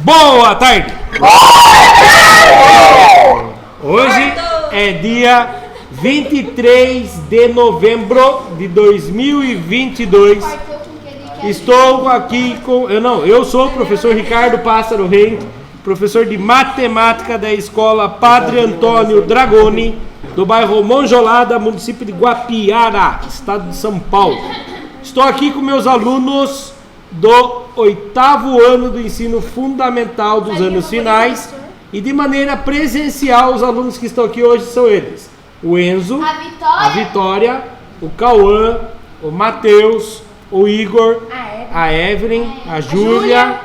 Boa tarde! Hoje é dia 23 de novembro de 2022. Estou aqui com... Eu sou o professor Ricardo Pássaro Rei, professor de matemática da escola Padre Antônio Dragoni, do bairro Monjolada, município de Guapiara, estado de São Paulo. Estou aqui com meus alunos do 8º ano do ensino fundamental dos anos finais e de maneira presencial os alunos que estão aqui hoje são eles: o Enzo, a Vitória, o Cauã, o Matheus, o Igor, a Evelyn, a Júlia,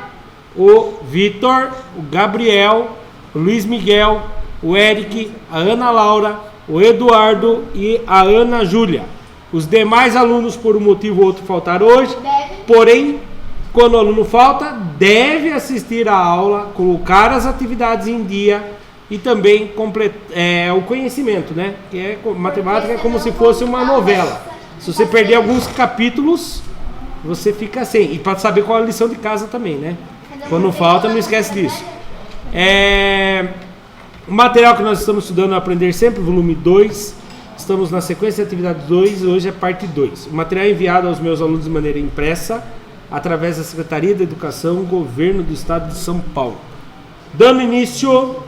o Vitor, o Gabriel, o Luiz Miguel, o Eric, a Ana Laura, o Eduardo e a Ana Júlia. Os demais alunos, por um motivo ou outro, faltaram hoje, porém, quando o aluno falta, deve assistir a aula, colocar as atividades em dia e também o conhecimento, né? Que é matemática é como se fosse uma novela. Se você perder alguns capítulos, você fica sem. E para saber qual é a lição de casa também, né? Quando falta, não esquece disso. O material que nós estamos estudando é Aprender Sempre, volume 2. Estamos na sequência de atividade 2, hoje é parte 2. O material é enviado aos meus alunos de maneira impressa, através da Secretaria de Educação, Governo do Estado de São Paulo. Dando início,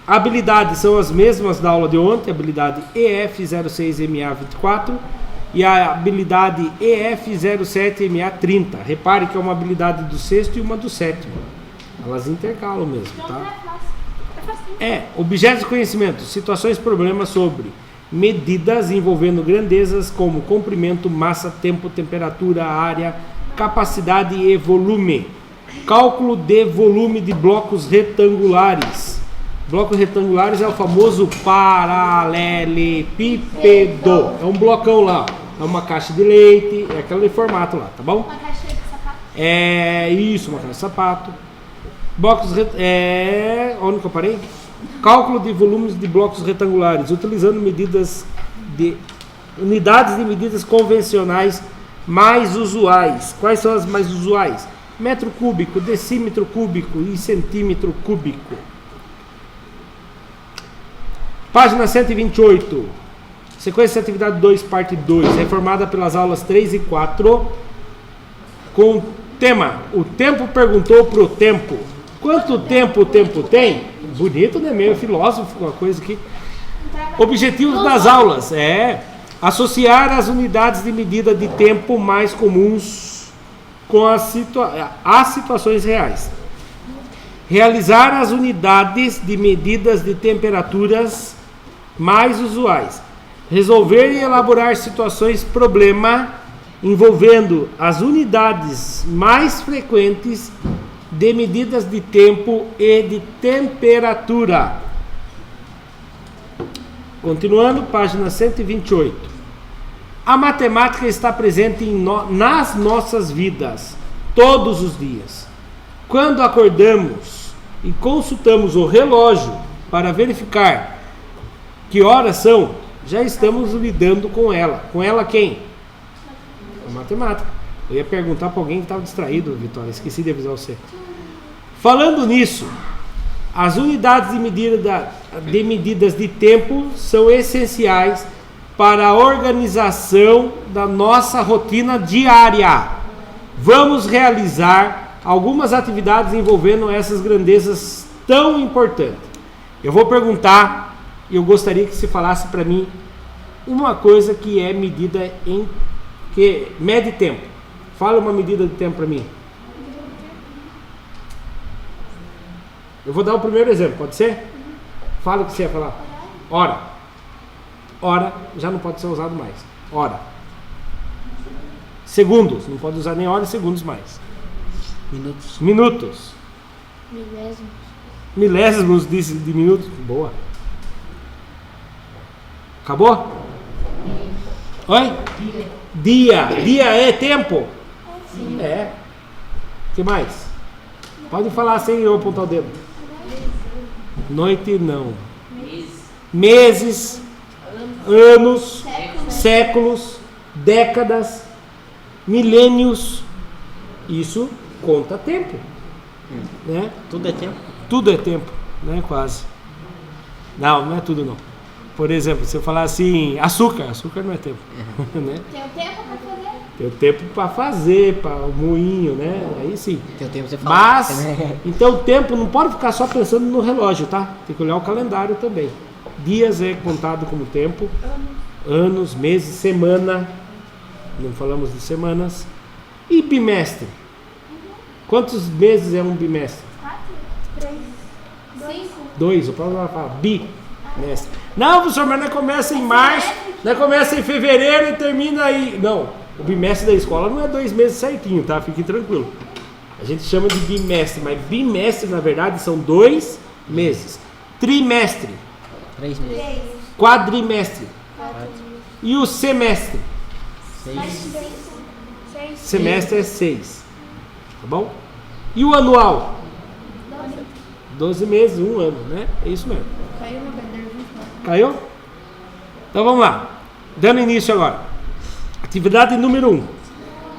habilidades são as mesmas da aula de ontem, habilidade EF06MA24 e a habilidade EF07MA30. Repare que é uma habilidade do 6º e uma do 7º. Elas intercalam mesmo, tá? Objetos de conhecimento, situações, problemas sobre medidas envolvendo grandezas como comprimento, massa, tempo, temperatura, área, capacidade e volume. Cálculo de volume de blocos retangulares. Blocos retangulares é o famoso paralelepípedo. É um blocão lá, é uma caixa de leite, é aquele formato lá, tá bom? Uma caixa de sapato. Isso, uma caixa de sapato. Blocos onde que eu parei? Cálculo de volumes de blocos retangulares, utilizando unidades de medidas convencionais mais usuais. Quais são as mais usuais? Metro cúbico, decímetro cúbico e centímetro cúbico. Página 128. Sequência de atividade 2, parte 2, reformada pelas aulas 3 e 4, com tema: o tempo perguntou pro tempo. Quanto tempo o tempo tem? Bonito, né? Meio filósofo, uma coisa que... Objetivos das aulas associar as unidades de medida de tempo mais comuns com as situações reais. Realizar as unidades de medidas de temperaturas mais usuais. Resolver e elaborar situações problema envolvendo as unidades mais frequentes de medidas de tempo e de temperatura. Continuando, página 128. A matemática está presente nas nossas vidas, todos os dias. Quando acordamos e consultamos o relógio para verificar que horas são, já estamos lidando com ela. Com ela quem? A matemática. Eu ia perguntar para alguém que estava distraído, Vitória, esqueci de avisar você. Falando nisso, as unidades de medidas de tempo são essenciais para a organização da nossa rotina diária. Vamos realizar algumas atividades envolvendo essas grandezas tão importantes. Eu vou perguntar e eu gostaria que você falasse para mim uma coisa que é medida que mede tempo. Fala uma medida de tempo para mim. Eu vou dar o primeiro exemplo, pode ser? Fala o que você ia falar. Hora. Hora já não pode ser usado mais. Hora. Segundos. Não pode usar nem hora e segundos mais. Minutos. Milésimos de minutos. Boa. Acabou? Oi? Dia. Dia é tempo? Sim. O que mais? Pode falar sem eu apontar o dedo. Noite não. Meses. Anos. Séculos. Décadas. Milênios. Isso conta tempo. Né? Tudo é tempo? Tudo é tempo, né? Quase. Não é tudo não. Por exemplo, se eu falar assim, açúcar não é tempo. Né? Tem o tempo pra fazer. Tem o tempo para fazer, para o moinho, né? Aí sim. Tem o tempo você fala. Mas, então o tempo não pode ficar só pensando no relógio, tá? Tem que olhar o calendário também. Dias é contado como tempo, anos, meses, semana, não falamos de semanas. E bimestre? Quantos meses é um bimestre? 4, 3, 5. 2, o próximo vai falar bimestre. Não, professor, mas não começa em março, não começa em fevereiro e termina aí. Não, o bimestre da escola não é 2 meses certinho, tá? Fique tranquilo. A gente chama de bimestre, mas bimestre na verdade são 2 meses. Trimestre, 3 meses. 3, quadrimestre 4, e o semestre. 6. 6, Semestre é 6, tá bom? E o anual? 12 meses, 1 ano, né? É isso mesmo. Caiu no bandeira. Caiu? Então vamos lá. Dando início agora. Atividade número 1.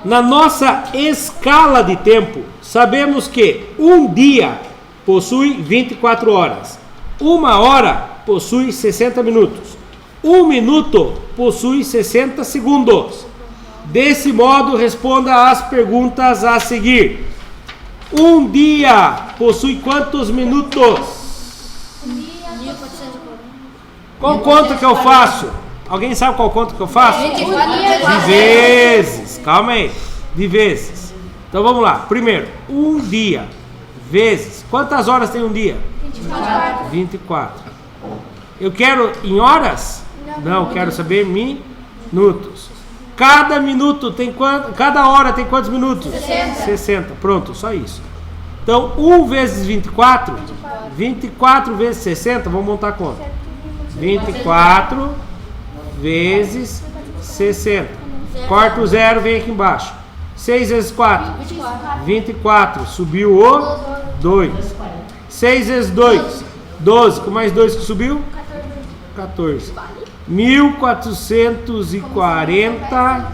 Na nossa escala de tempo, sabemos que um dia possui 24 horas. 1 hora possui 60 minutos. 1 minuto possui 60 segundos. Desse modo, responda as perguntas a seguir. Um dia possui quantos minutos? Qual conta que eu faço? Alguém sabe qual conta que eu faço? De vezes. Calma aí. De vezes. Então vamos lá. Primeiro, um dia vezes. Quantas horas tem um dia? 24. Eu quero em horas? Não, quero saber minutos. Cada minuto tem quanto? Cada hora tem quantos minutos? 60. Pronto, só isso. Então, 1 vezes 24, 24 vezes 60, vamos montar a conta. 24 vezes 60. Corta o zero, vem aqui embaixo. 6 vezes 4, 24. Subiu o 2. 6 vezes 2, 12. Com mais 2 que subiu? 14. 1440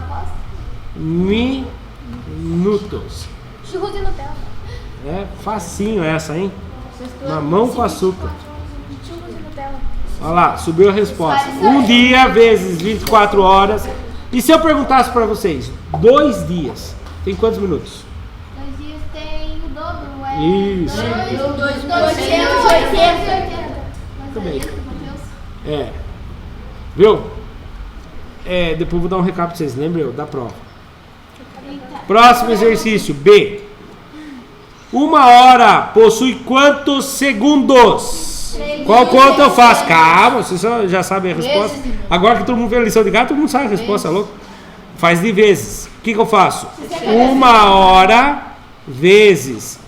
minutos. Churros e Nutella. É facinho essa, hein? Mamão com açúcar. Churros e Nutella. Olha lá, subiu a resposta. Um dia vezes 24 horas. E se eu perguntasse para vocês, 2 dias, tem quantos minutos? 2 dias tem o dobro, é? Isso. 280. Muito bem. É. Viu? Depois eu vou dar um recap para vocês, lembra da prova. Próximo exercício, B. 1 hora possui quantos segundos? Qual conta eu faço? Calma, vocês já sabem a resposta. Agora que todo mundo fez a lição de casa, todo mundo sabe a resposta, louco? Faz de vezes. O que eu faço? 1 hora vezes.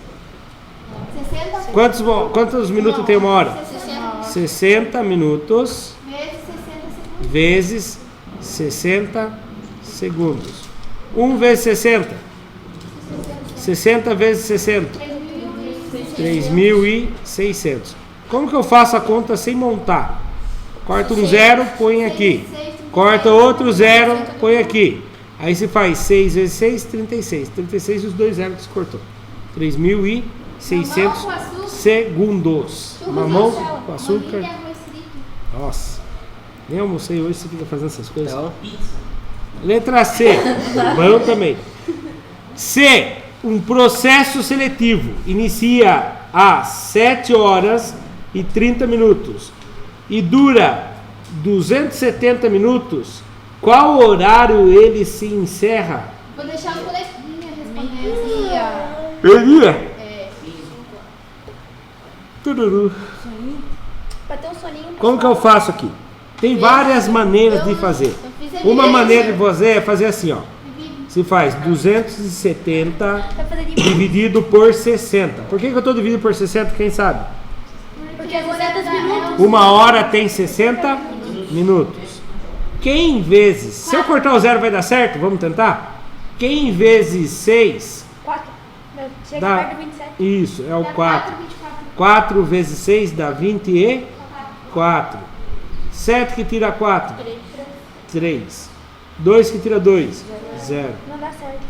Quantos minutos tem 1 hora? 60 minutos vezes 60 segundos. 1 vezes 60. 60 vezes 60. 3.600. Como que eu faço a conta sem montar? Corta um zero, põe aqui. Corta outro zero, põe aqui. Aí se faz 6 vezes 6, 36. 36 e os 2 zeros que se cortou. 3.600 segundos. Mamão com açúcar. Nossa. Nem almocei hoje, você fica fazendo essas coisas. Letra C. Bom também. C. Um processo seletivo inicia às 7 horas e 30 minutos e dura 270 minutos. Qual horário ele se encerra? Vou deixar o coleguinha responder. Meia? Tururu. Pra ter um soninho. Como que eu faço aqui? Tem várias maneiras de fazer. Uma maneira de fazer é fazer assim, ó. Se faz 270 dividido por 60. Por que eu estou dividindo por 60? Quem sabe? Porque 200 minutos. 1 hora tem 60 minutos. Quem vezes... Se eu cortar o zero vai dar certo? Vamos tentar? Quem vezes 6... 4. Chega dá... perto do 27. Isso, é o 4. 4 vezes 6 dá 24. 7 que tira 4? 3. 2 que tira 2? 0. Não dá certo.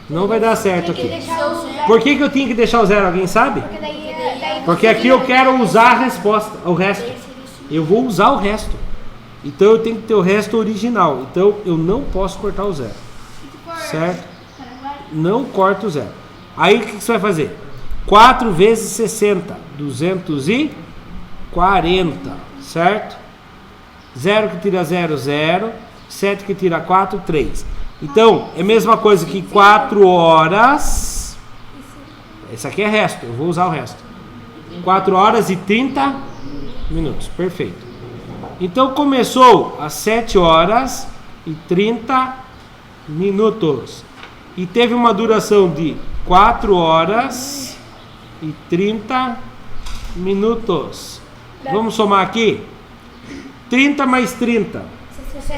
Não vai dar certo Tem que aqui. deixar o zero. Por que eu tinha que deixar o zero? Alguém sabe? Porque daí Porque aqui eu quero usar a resposta, o resto. Eu vou usar o resto. Então eu tenho que ter o resto original. Então eu não posso cortar o zero. Certo? Não corta o zero. Aí o que você vai fazer? 4 vezes 60. 240. Certo? 0 que tira 0, 0. 7 que tira 4, 3. Então, é a mesma coisa que 4 horas. Esse aqui é resto, eu vou usar o resto. 4 horas e 30 minutos, perfeito. Então, começou às 7 horas e 30 minutos. E teve uma duração de 4 horas e 30 minutos. Vamos somar aqui? 30 mais 30.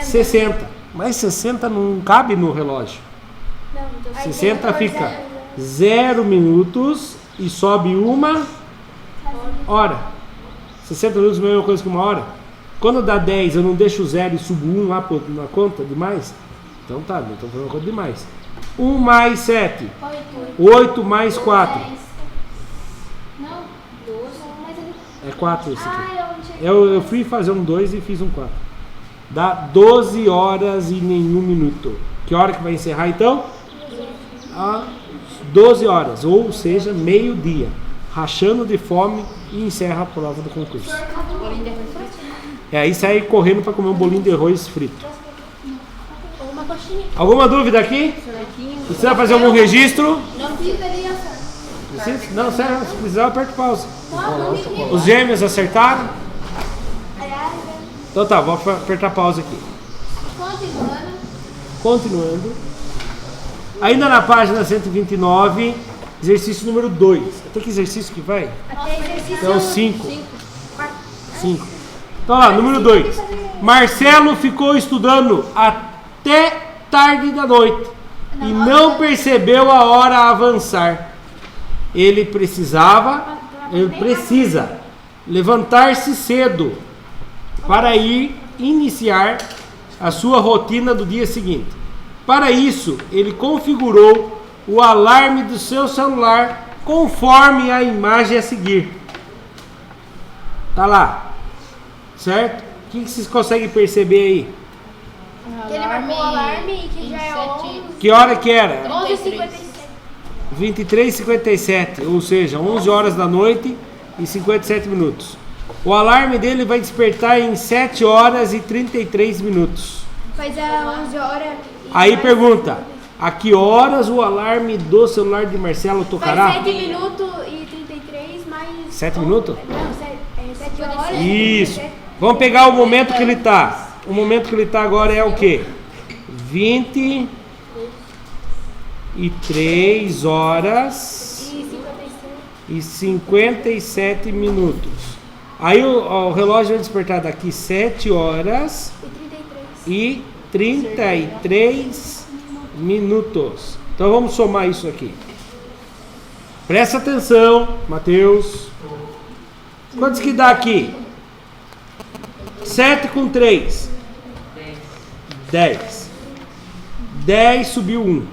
60. Mas 60 não cabe no relógio. Não, então 60 fica 0 minutos e sobe 1 hora. 60 minutos é a mesma coisa que 1 hora. Quando dá 10, eu não deixo o 0 e subo 1 lá na conta de mais? Então tá, não estou fazendo conta de mais. 1 mais 7. 8 mais 4. Não, 12. Mas ele... É 4 esse aqui. eu Eu fui fazer um 2 e fiz um 4. Dá 12 horas e nenhum minuto. Que hora que vai encerrar então? 12 horas, ou seja, meio-dia. Rachando de fome e encerra a prova do concurso. Aí sai correndo para comer um bolinho de arroz frito. Uma coxinha. Alguma dúvida aqui? Precisa fazer algum registro? Não fica ali, Precisa? Não, sério, se precisar, aperta o pause. não fica. Os gêmeos acertaram? Então tá, vou apertar pause aqui. Continuando. Ainda na página 129, exercício número 2. Até que exercício que vai? Até exercício. Então 5. 5. Então lá, número 2. Marcelo ficou estudando até tarde da noite e não percebeu a hora avançar. Ele precisa levantar-se cedo para ir iniciar a sua rotina do dia seguinte. Para isso, ele configurou o alarme do seu celular conforme a imagem a seguir. Tá lá, certo? O que vocês conseguem perceber aí? Que ele marcou o alarme e que já é 11. Que hora que era? 11h57. 23h57, ou seja, 11 horas da noite e 57 minutos. O alarme dele vai despertar em 7 horas e 33 minutos. Faz a 11 horas. Aí pergunta, a que horas o alarme do celular de Marcelo tocará? Faz 7 minutos e 33 mais... 7 minutos? Não, 7 horas. Isso. Vamos pegar o momento que ele está. O momento que ele está agora é o quê? 23 horas e 57 minutos. Aí o relógio vai despertar daqui 7 horas e 33 minutos. Então vamos somar isso aqui. Presta atenção, Mateus. Quantos que dá aqui? 7 com 3. 10. 10 subiu 1.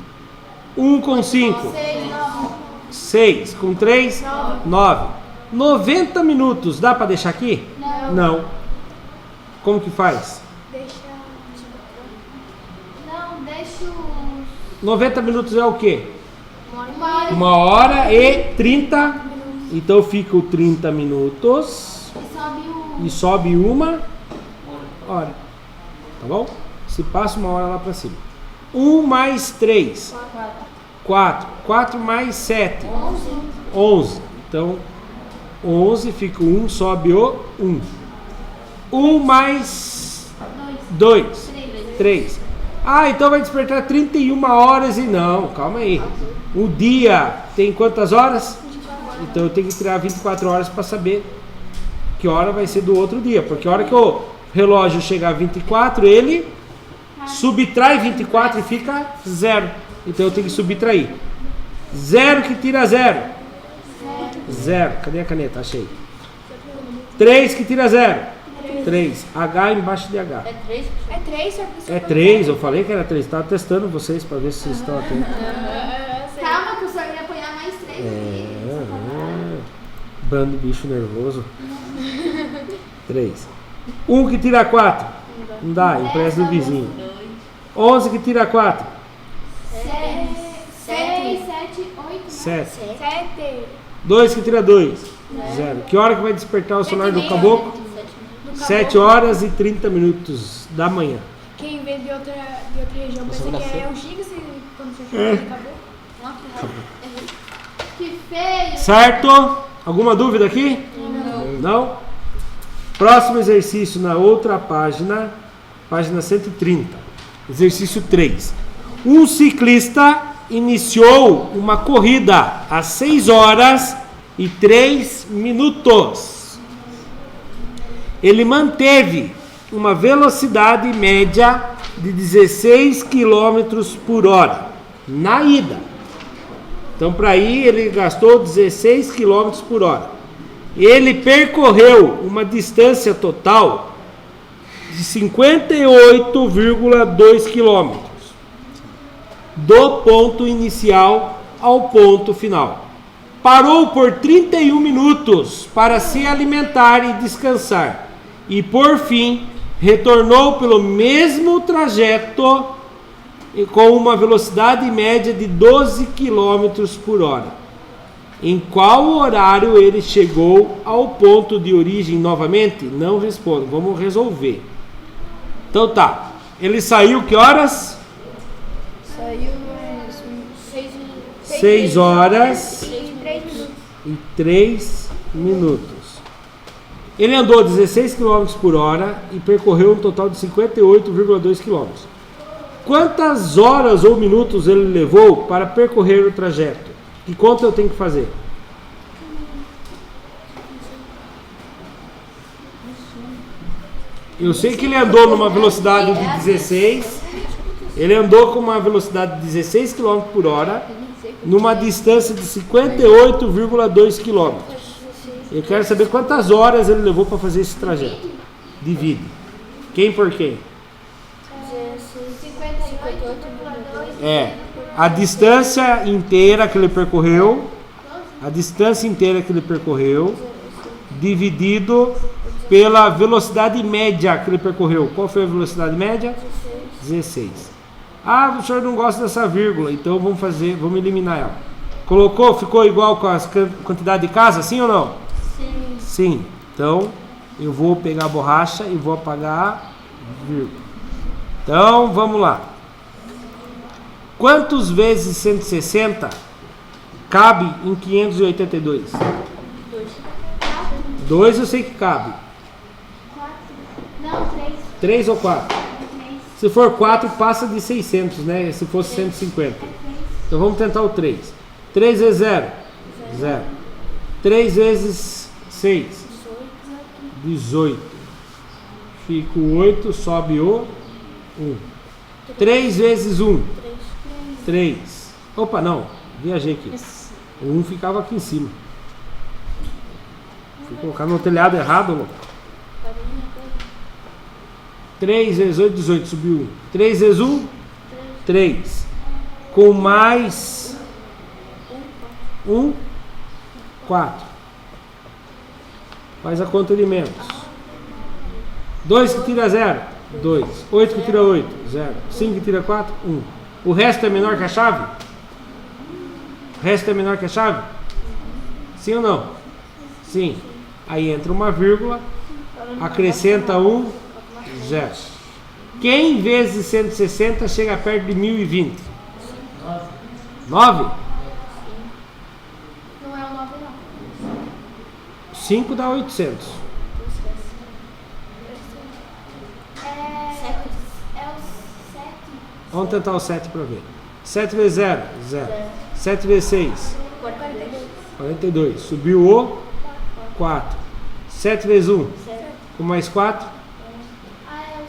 1 com 5. 6 com 3. 9. 90 minutos. Dá para deixar aqui? Não. Como que faz? Não, deixa 90 minutos é o quê? 1 hora 1 hora e 30. Então fica o 30 minutos. E sobe 1 hora. Tá bom? Se passa 1 hora lá para cima. 1 mais 3. 4. 4 mais 7. 11. Então 11 fica 1, sobe o 1. 1 mais 2. 3. Ah, então vai despertar 31 horas e não, calma aí. O dia tem quantas horas? Então eu tenho que tirar 24 horas para saber que hora vai ser do outro dia. Porque a hora que o relógio chegar a 24, ele subtrai 24 e fica 0. Então eu tenho que subtrair. 0 que tira 0. 0. Cadê a caneta? Achei. 3 que tira 0. 3. H embaixo de H. É 3, É 3, eu falei que era 3. Estava testando vocês para ver se vocês estão atentos. Bando de bicho nervoso. 3. 1 que tira 4. Não dá, empresta do vizinho. 11 que tira 4. 6, 7, 8, 7. 7. 2 que tira 2. 0. Que hora que vai despertar o celular do caboclo? 7 horas e 30 minutos da manhã. Quem vem de outra região pensa que é um giga quando você chega acabou. Que feio! Certo? Alguma dúvida aqui? Não? Próximo exercício na outra página, página 130. Exercício 3. Um ciclista iniciou uma corrida às 6 horas e 3 minutos. Ele manteve uma velocidade média de 16 km por hora na ida. Então, para ir, ele gastou 16 km por hora. Ele percorreu uma distância total de 58,2 km do ponto inicial ao ponto final. Parou por 31 minutos para se alimentar e descansar. E, por fim, retornou pelo mesmo trajeto com uma velocidade média de 12 km por hora. Em qual horário ele chegou ao ponto de origem novamente? Não respondo, vamos resolver. Então tá, ele saiu que horas? Saiu 6 horas e 3 minutos. Ele andou 16 km por hora e percorreu um total de 58,2 km. Quantas horas ou minutos ele levou para percorrer o trajeto? Que conta eu tenho que fazer? Eu sei que ele andou numa velocidade de 16. Ele andou com uma velocidade de 16 km por hora numa distância de 58,2 km. Eu quero saber quantas horas ele levou para fazer esse trajeto. Divide. Quem por quem? 58,2. A distância inteira que ele percorreu, dividido pela velocidade média que ele percorreu. Qual foi a velocidade média? 16. Ah, o senhor não gosta dessa vírgula, então vamos eliminar ela. Colocou, ficou igual com a quantidade de casa, sim ou não? Sim. Sim. Então, eu vou pegar a borracha e vou apagar a vírgula. Então, vamos lá. Quantos vezes 160 cabe em 582? 2 eu sei que cabe. 3 ou 4? Se for 4, passa de 600, né? Se fosse 150. Então vamos tentar o 3. 3 vezes 0? 0. 3 vezes 6? 18. Fica o 8, sobe o 1. 3 vezes 1? 3. Opa, não. Viajei aqui. O 1 ficava aqui em cima. Fui colocar no telhado errado, louco. 3 vezes 8, 18. Subiu 1. 3 vezes 1? 3. Com mais 1, 4. Faz a conta de menos. 2 que tira 0? 2. 8 que tira 8? 0. 5 que tira 4? 1. O resto é menor que a chave? O resto é menor que a chave? Sim ou não? Sim. Aí entra uma vírgula, acrescenta 1, 0. Quem vezes 160 chega perto de 1020? 9? Não é o 9 não. 5 dá 800. É o 7. Vamos tentar o 7 para ver. 7 vezes 0? 0. 7 vezes 6? 42. Subiu o 4. 7 vezes 1? Com mais 4?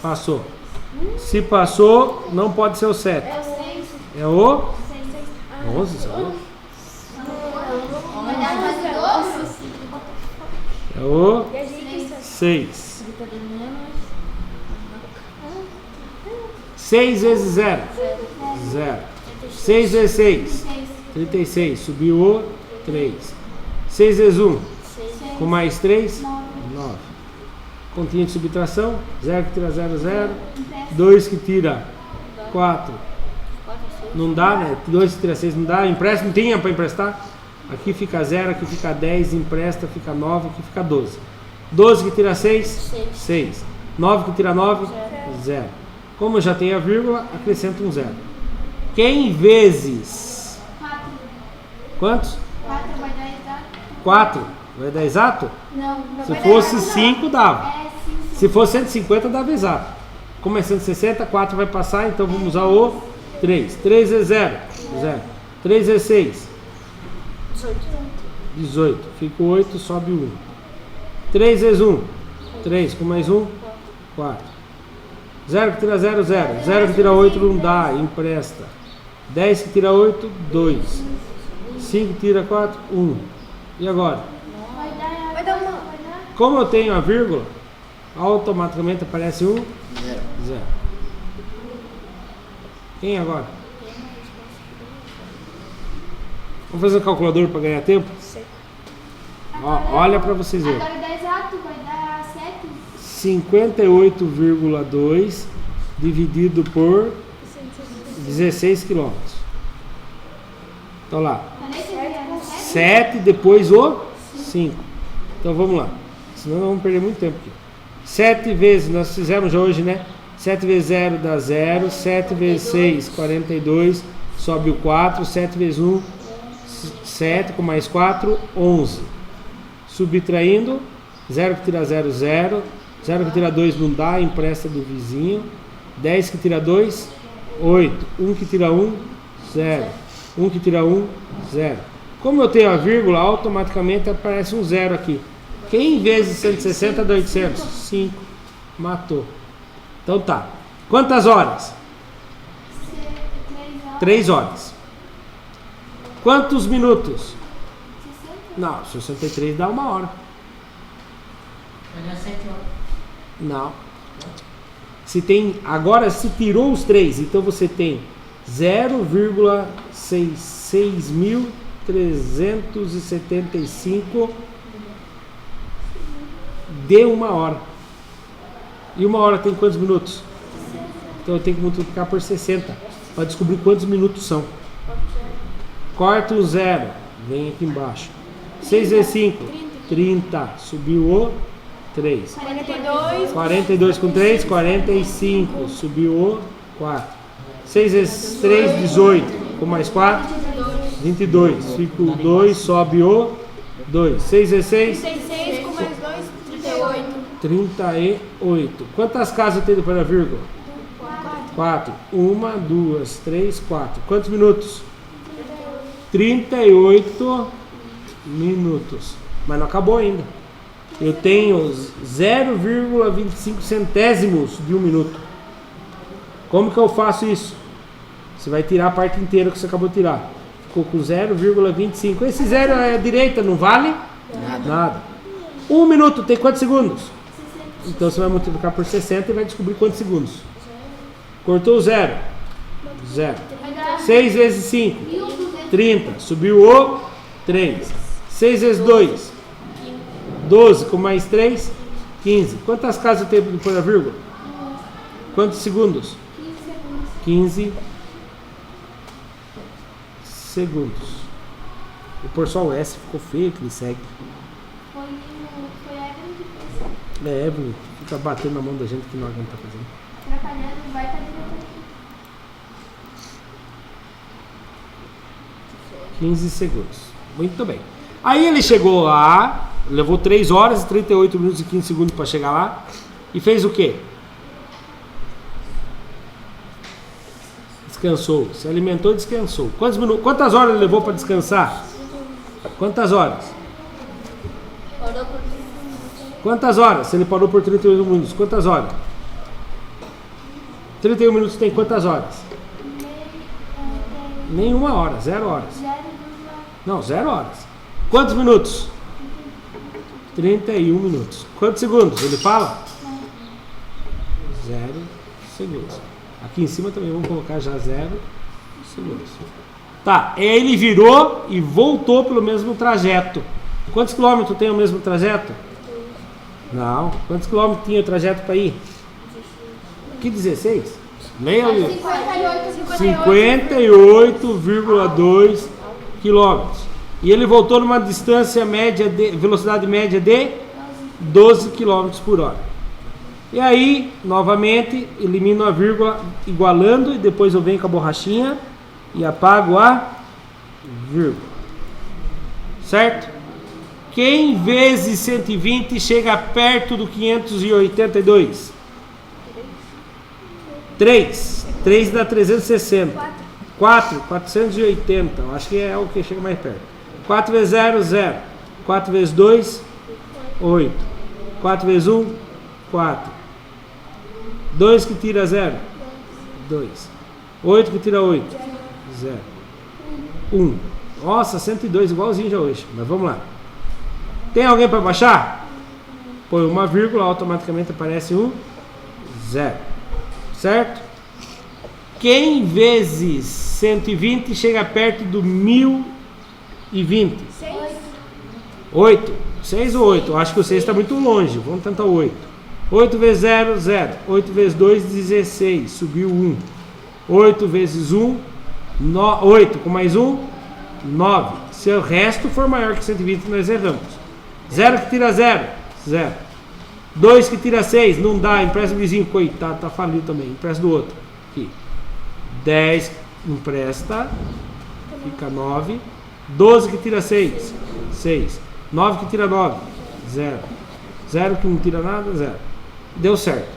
Passou. Se passou, não pode ser o 7. É o 6. É o 11, sabe? É o 6. 6 vezes 0? 0. 6 vezes 6? 36. Subiu o 3. 6 vezes 1? Com mais 3? 9. 9. Continha de subtração. 0 que tira 0, 0. 2 que tira 4. Não dá, né? 2 que tira 6 não dá. Empréstimo, não tinha para emprestar. Aqui fica 0, aqui fica 10. Empresta, fica 9, aqui fica 12. 12 que tira 6? 6. 9 que tira 9? 0. Como eu já tenho a vírgula, acrescento um 0. Quem vezes 4. quantos? 4 vai dar exato? 4. Vai dar exato? Não, não Se vai fosse dar exato, 5, dava. não. É 5. Se fosse 150, dava exato. Como é 160, 4 vai passar, então vamos usar o 3. 3 é 0. 0. 3 é 6. 18. Fica 8, sobe 1. 3 vezes 1. 3. Com mais 1. 4. 0 que tira 0, 0. 0 que tira 8 não dá, empresta. 10 que tira 8, 2. 5 que tira 4, 1. E agora? Vai dar uma. Como eu tenho a vírgula, automaticamente aparece um 0. Quem agora? Vamos fazer um calculador para ganhar tempo? Ó, olha para vocês verem. Agora dá exato, vai dar 7. 58,2 dividido por 16 quilômetros. Então lá. 7 depois o 5. Então vamos lá. Senão nós vamos perder muito tempo aqui. 7 vezes, nós fizemos já hoje, né? 7 vezes 0 dá 0. 7 vezes 6, 42. Sobe o 4. 7 vezes 1, 7. Com mais 4, 11. Subtraindo. 0 que tira 0, 0. 0 que tira 2 não dá, empresta do vizinho. 10 que tira 2, 8. 1 que tira 1, 0. 1 que tira 1, 0. Como eu tenho a vírgula, automaticamente aparece um 0 aqui. Quem vezes 160 dá 800? 5. Matou. Então tá. Quantas horas? 3 horas. Quantos minutos? Não, 63 dá 1 hora. Vai dar 7 horas. Não. Se tem, agora se tirou os 3, então você tem 0,66375 de 1 hora. E 1 hora tem quantos minutos? Então eu tenho que multiplicar por 60 para descobrir quantos minutos são. Corta o 0, vem aqui embaixo. 6 vezes 5, 30. Subiu o 3. 42. 42 com 3, 45. Subiu o 4. 6 vezes 3, 18. Com mais 4, 22. Fica o 2, sobe o 2. 6 vezes 6, 36 com mais 2, 38. 38. Quantas casas tem depois da vírgula? 4. 1, 2, 3, 4. Quantos minutos? 38 minutos. Mas não acabou ainda. Eu tenho 0,25 centésimos de 1 minuto. Como que eu faço isso? Você vai tirar a parte inteira que você acabou de tirar. Ficou com 0,25. Esse 0 é à direita, não vale? Nada. 1 minuto tem quantos segundos? Então você vai multiplicar por 60 e vai descobrir quantos segundos. Cortou o 0. 0. 6 vezes 5, 30. Subiu o 3. 6 vezes 2, 12. Com mais 3, 15. Quantas casas tem depois da vírgula? Quantos segundos? 15 segundos. E por só o S ficou feio que ele segue. Foi a Evelyn que fez. É, Evelyn, fica batendo na mão da gente que não aguenta fazendo. Atrapalhando, vai estar direto aqui. 15 segundos. Muito bem. Aí ele chegou lá, levou 3 horas, 38 minutos e 15 segundos para chegar lá. E fez o quê? Descansou. Se alimentou e descansou. Quantas horas ele levou para descansar? Quantas horas? Quantas horas? Se ele parou por 38 minutos, quantas horas? 31 minutos tem quantas horas? Nenhuma hora, 0 horas. Não, 0 horas. Quantos minutos? 31 minutos. Quantos segundos? Ele fala? 0 segundos. Aqui em cima também vamos colocar já 0 segundos. Tá, ele virou e voltou pelo mesmo trajeto. Quantos quilômetros tem o mesmo trajeto? Não. Quantos quilômetros tinha o trajeto para ir? Que 16? Leia ali. 58,2 quilômetros. E ele voltou numa distância média, velocidade média de 12 quilômetros por hora. E aí, novamente, elimino a vírgula igualando e depois eu venho com a borrachinha e apago a vírgula. Certo? Quem vezes 120 chega perto do 582? 3. 3 dá 360. 4, 480. Eu acho que é o que chega mais perto. 4 vezes 0, 0. 4 vezes 2, 8. 4 vezes 1, 4. 2 que tira 0, 2. 8 que tira 8, 0. 1. Nossa, 102, igualzinho já hoje. Mas vamos lá. Tem alguém para baixar? Põe uma vírgula, automaticamente aparece um 0. Certo? Quem vezes 120 chega perto do 1020? 8. 6 ou 8? Eu acho que o 6 está muito longe. Vamos tentar o 8. 8 vezes 0, 0. 8 vezes 2, 16. Subiu 1. 8 vezes 1, 8 com mais 1, 9. Se o resto for maior que 120, nós erramos. 0 que tira 0, 0. 2 que tira 6, não dá. Empresta o vizinho, coitado, tá falido também. Empresta do outro. Aqui. 10 empresta, fica 9. 12 que tira 6, 6. 9 que tira 9, 0. 0 que não tira nada, 0. Deu certo.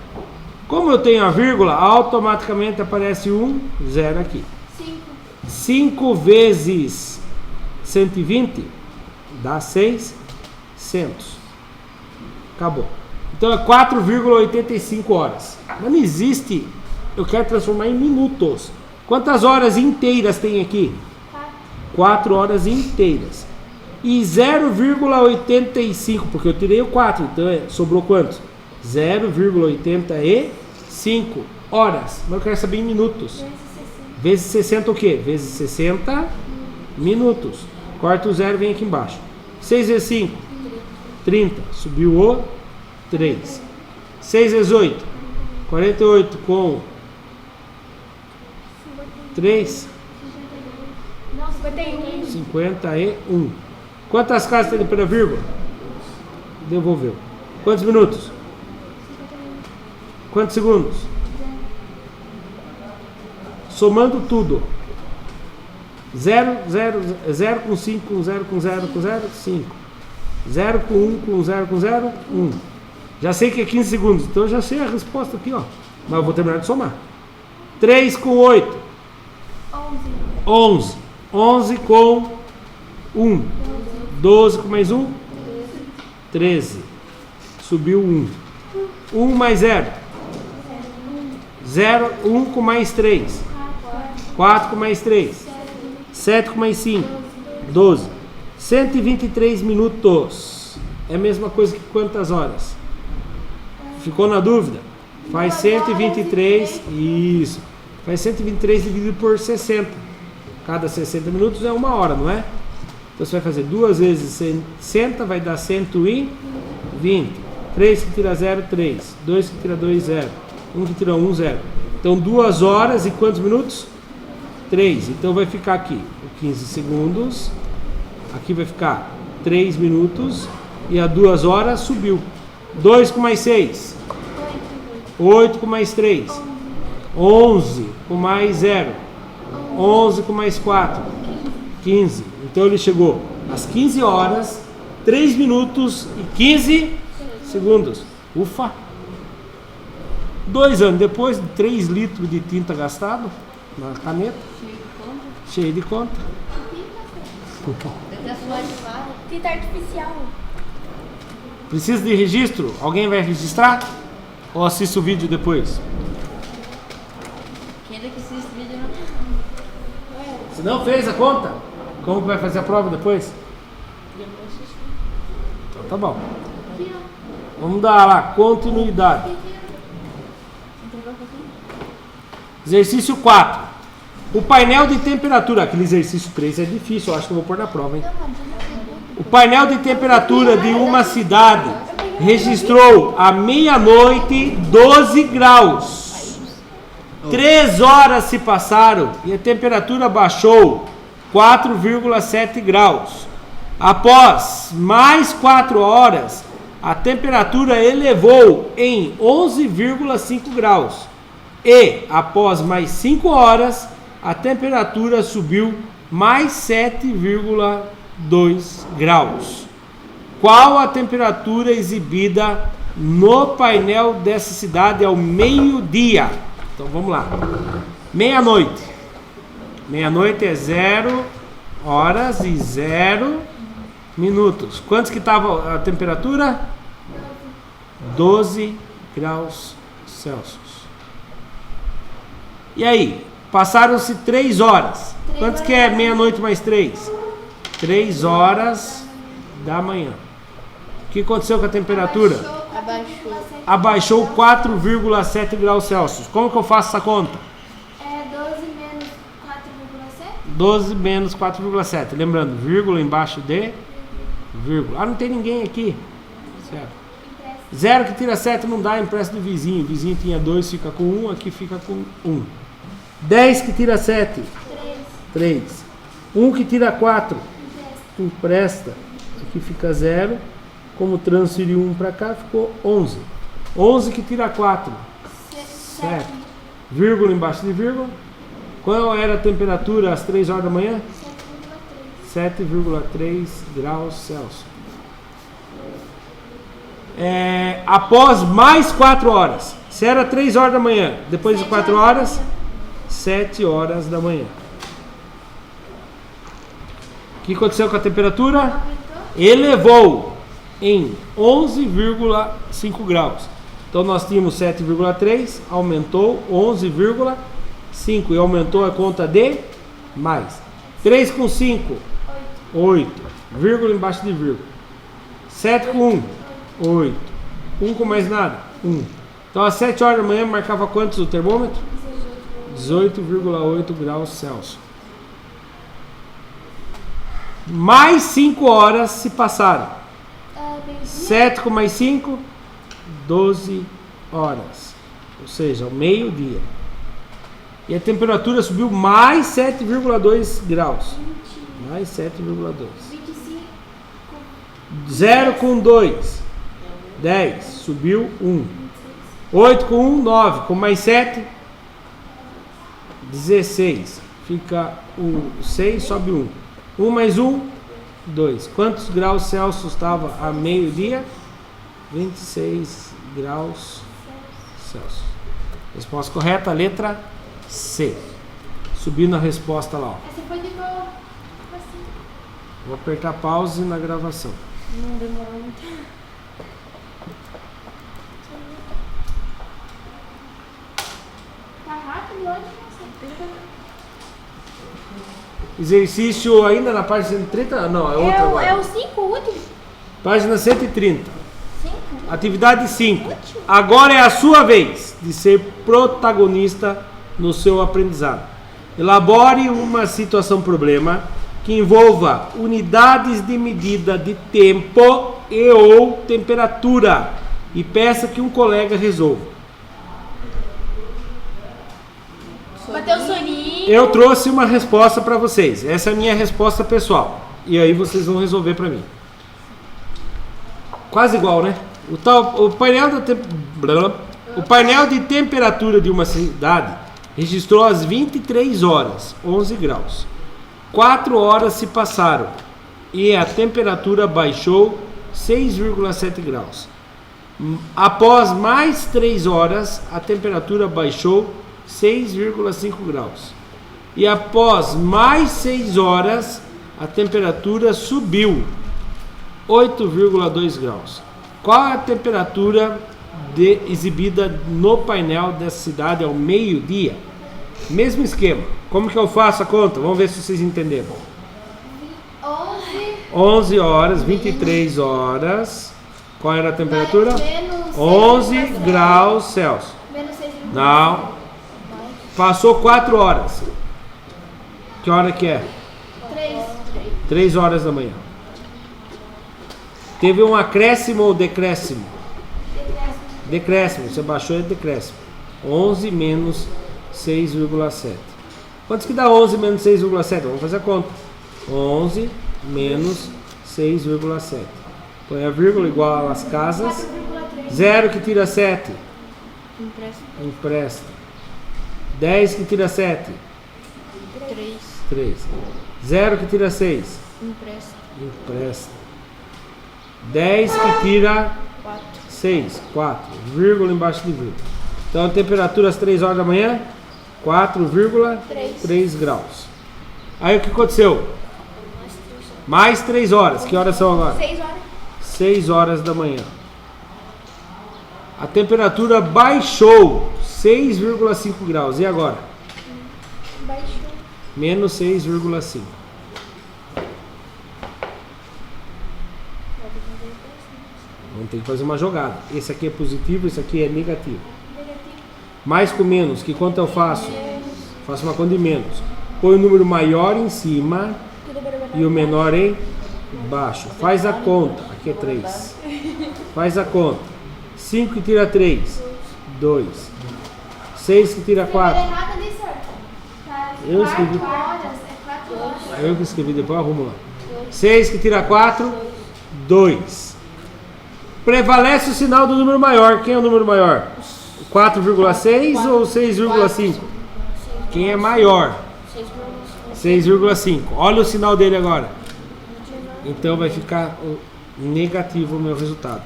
Como eu tenho a vírgula, automaticamente aparece um 0 aqui. 5 vezes 120 dá 600. Acabou. Então é 4,85 horas. Mas não existe. Eu quero transformar em minutos. Quantas horas inteiras tem aqui? 4 horas inteiras. E 0,85, porque eu tirei o 4, então sobrou quantos? 0,85 horas. Mas eu quero saber em minutos. Vezes 60 o quê? Vezes 60 minutos. Corta o 0 e vem aqui embaixo. 6 vezes 5, 30. Subiu o 3. 6 vezes 8, 48 com 3, 51. Quantas casas tem depois da vírgula? Devolveu. Quantos minutos? Quantos segundos? Somando tudo. 0 com 5, com 0, com 0, com 0, 5. 0 com 1, com 0, com 0, 1. Já sei que é 15 segundos, então eu já sei a resposta aqui, ó. Mas eu vou terminar de somar. 3 com 8. 11. 11 com 1. 12 com mais 1. 13. Subiu 1. 1 mais 0. 0, 1 com mais 3. 4 com mais 3. 7 com mais 5. 12. 123 minutos. É a mesma coisa que quantas horas? Ficou na dúvida? Faz 123. Isso. Faz 123 dividido por 60. Cada 60 minutos é 1 hora, não é? Então você vai fazer 2 vezes 60, vai dar 120. 3 que tira 0, 3. 2 que tira 2, 0. 1 que tira 1, 0. Então 2 horas e quantos minutos? 3. Então vai ficar aqui 15 segundos. Aqui vai ficar 3 minutos. E a 2 horas subiu. 2 com mais 6. 8 com mais 3. 11 com mais 0. 11 com mais 4. 15. Então ele chegou às 15 horas, 3 minutos e 15 segundos. Ufa! 2 anos depois, 3 litros de tinta gastado na caneta. Cheio de conta. Tinta artificial. Precisa de registro? Alguém vai registrar? Ou assiste o vídeo depois? Quem é que assiste o vídeo não? Se não fez a conta, como vai fazer a prova depois? Então tá bom. Vamos dar lá, continuidade. Exercício 4. O painel de temperatura. Aquele exercício 3 é difícil, eu acho que eu vou pôr na prova, hein? O painel de temperatura de uma cidade registrou à meia-noite 12 graus. 3 horas se passaram e a temperatura baixou 4,7 graus. Após mais 4 horas, a temperatura elevou em 11,5 graus. E, após mais 5 horas, a temperatura subiu mais 7,2 graus. Qual a temperatura exibida no painel dessa cidade ao meio-dia? Então vamos lá. Meia-noite. Meia-noite é 0 horas e 0 minutos. Quantos que estava a temperatura? 12 graus Celsius. E aí? Passaram-se 3 horas. Quantos que é meia-noite mais 3? 3 horas da manhã. O que aconteceu com a temperatura? Abaixou 4,7 graus Celsius. Como que eu faço essa conta? 12 menos 4,7. Lembrando, vírgula embaixo de vírgula. Ah, não tem ninguém aqui. Certo. 0 que tira 7 não dá, empresta do vizinho. O vizinho tinha 2, fica com 1, aqui fica com 1. 10 que tira 7? 3. 1 que tira 4? Empresta. Aqui fica 0. Como transferiu 1 para cá, ficou 11. 11 que tira 4? 7. Vírgula embaixo de vírgula. Qual era a temperatura às 3 horas da manhã? 7,3 graus Celsius. Após mais 4 horas. Se era 3 horas da manhã, depois de 4 horas, 7 horas da manhã. O que aconteceu com a temperatura? Elevou em 11,5 graus. Então nós tínhamos 7,3, aumentou 11,5 e aumentou a conta de mais. 3 com 5, 8, vírgula embaixo de vírgula. 7 com 1, 8. 1 com mais nada, 1. Então às 7 horas da manhã marcava quantos o termômetro? 18,8 graus Celsius. Mais 5 horas se passaram. 7 com mais 5, 12 horas. Ou seja, ao meio-dia. E a temperatura subiu mais 7,2 graus. Mais 7,2. 0 com 2, 10. Subiu 1. 8 com 1, 9. Com mais 7, 16. Fica o 6, sobe 1. 1 mais 1, 2. Quantos graus Celsius estava a meio-dia? 26 graus Celsius. Resposta correta, letra C. Subindo a resposta lá. Ó. Essa foi de boa. Vou apertar pause na gravação. Não demorou muito. Tá rápido hoje? Exercício ainda na página 130? Não, é outra agora. É o 5 último? Página 130. 5? Atividade 5. Agora é a sua vez de ser protagonista no seu aprendizado. Elabore uma situação-problema que envolva unidades de medida de tempo e ou temperatura e peça que um colega resolva. Bateu o soninho. Eu trouxe uma resposta para vocês. Essa é a minha resposta pessoal. E aí vocês vão resolver para mim. Quase igual, né? O painel de temperatura de uma cidade registrou às 23 horas, 11 graus. 4 horas se passaram e a temperatura baixou 6,7 graus. Após mais 3 horas, a temperatura baixou 6,5 graus. E após mais 6 horas, a temperatura subiu 8,2 graus. Qual é a temperatura exibida no painel dessa cidade ao meio-dia? Mesmo esquema. Como que eu faço a conta? Vamos ver se vocês entenderam. 11 horas, 23 horas. Qual era a temperatura? 11 graus Celsius. Não. Passou 4 horas. Que hora que é? 3 horas da manhã. Teve um acréscimo ou decréscimo? Decréscimo, você baixou e decréscimo. 11 menos 6,7. Quantos que dá 11 menos 6,7? Vamos fazer a conta. 11 menos 6,7. Põe a vírgula igual às casas. 0 que tira 7. Empresta. 10 que tira 7. 3. 0 que tira 6. Empresta. 10 que tira 6. 4. Vírgula embaixo de vírgula. Então a temperatura às 3 horas da manhã, 4,3 graus. Aí o que aconteceu? Mais 3 horas. Que horas são agora? 6 horas. 6 horas da manhã. A temperatura baixou 6,5 graus. E agora? Baixou. Menos 6,5. Vamos ter que fazer uma jogada. Esse aqui é positivo, esse aqui é negativo. Mais com menos, que quanto eu faço? Faço uma conta de menos. Põe o número maior em cima e o menor em baixo. Faz a conta. Aqui é 3. Faz a conta. 5 que tira 3. 2. 6 que tira 4. errado ali, senhor. Tá Eu escrevi. 4 horas. É 4 horas. Eu que escrevi, depois arrumo lá. 6 que tira 4. 2. Prevalece o sinal do número maior. Quem é o número maior? 4,6 ou 6,5? Quem é maior? 6,5. Olha o sinal dele agora. Então vai ficar negativo o meu resultado.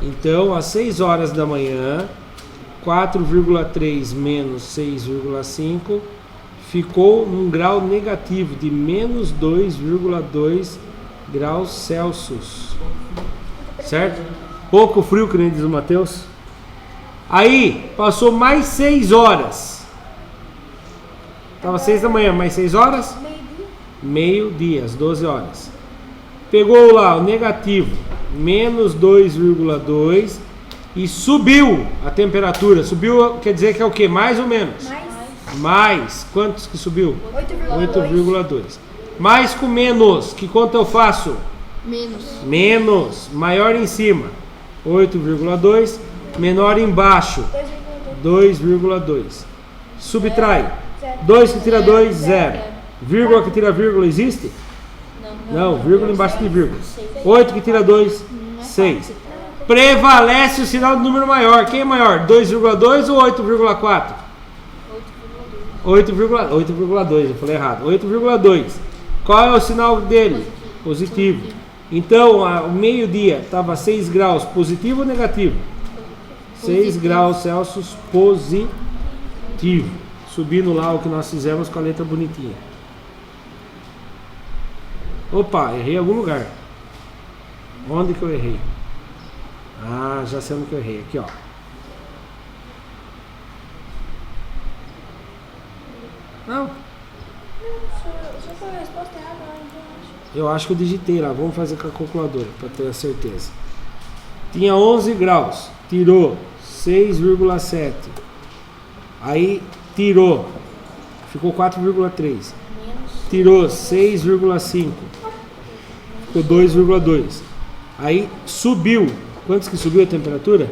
Então, às 6 horas da manhã, 4,3 menos 6,5 ficou num grau negativo de menos 2,2 graus Celsius. Certo? Pouco frio, que nem diz o Matheus. Aí, passou mais 6 horas. Estava 6 da manhã, mais 6 horas? Meio-dia, às 12 horas. Pegou lá o negativo, menos 2,2 e subiu a temperatura. Subiu, quer dizer que é o quê? Mais ou menos? Mais. Quantos que subiu? 8,2. Mais com menos, que conta eu faço? Menos. Maior em cima, 8,2. Menor embaixo, 2,2. Subtrai. 2 que tira 2, 0. Vírgula que tira vírgula, existe? Não, vírgula embaixo de vírgula. 8 que tira 2, 6. Prevalece o sinal do número maior. Quem é maior? 2,2 ou 8,4? 8,2, eu falei errado. 8,2. Qual é o sinal dele? Positivo. Então, o meio-dia estava 6 graus, positivo ou negativo? 6 graus Celsius positivo. Subindo lá o que nós fizemos com a letra bonitinha. Opa, errei em algum lugar. Onde que eu errei? Ah, já sei onde que eu errei. Aqui, ó. Não. Só foi a resposta errada, Eu acho que eu digitei lá. Vamos fazer com a calculadora para ter a certeza. Tinha 11 graus. Tirou 6,7. Aí tirou. Ficou 4,3. Tirou 6,5. Ficou 2,2. Aí subiu. Quantos que subiu a temperatura?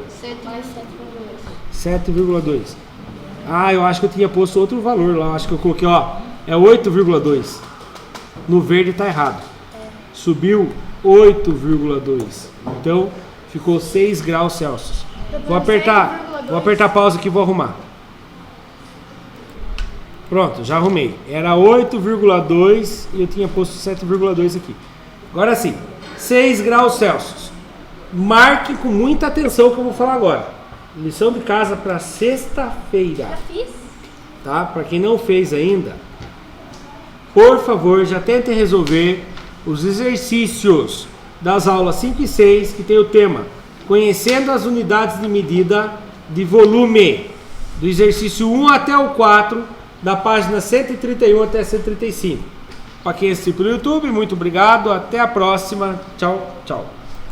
7,2. Ah, eu acho que eu tinha posto outro valor lá. Acho que eu coloquei, ó. É 8,2. No verde tá errado. Subiu 8,2. Então ficou 6 graus Celsius. Vou apertar pausa aqui e vou arrumar. Pronto, já arrumei. Era 8,2 e eu tinha posto 7,2 aqui. Agora sim, 6 graus Celsius. Marque com muita atenção o que eu vou falar agora. Lição de casa para sexta-feira. Já fiz? Tá? Para quem não fez ainda, por favor, já tente resolver os exercícios das aulas 5 e 6, que tem o tema Conhecendo as unidades de medida de volume, do exercício 1 até o 4, da página 131 até 135. Para quem assistiu pelo YouTube, muito obrigado, até a próxima, tchau, tchau.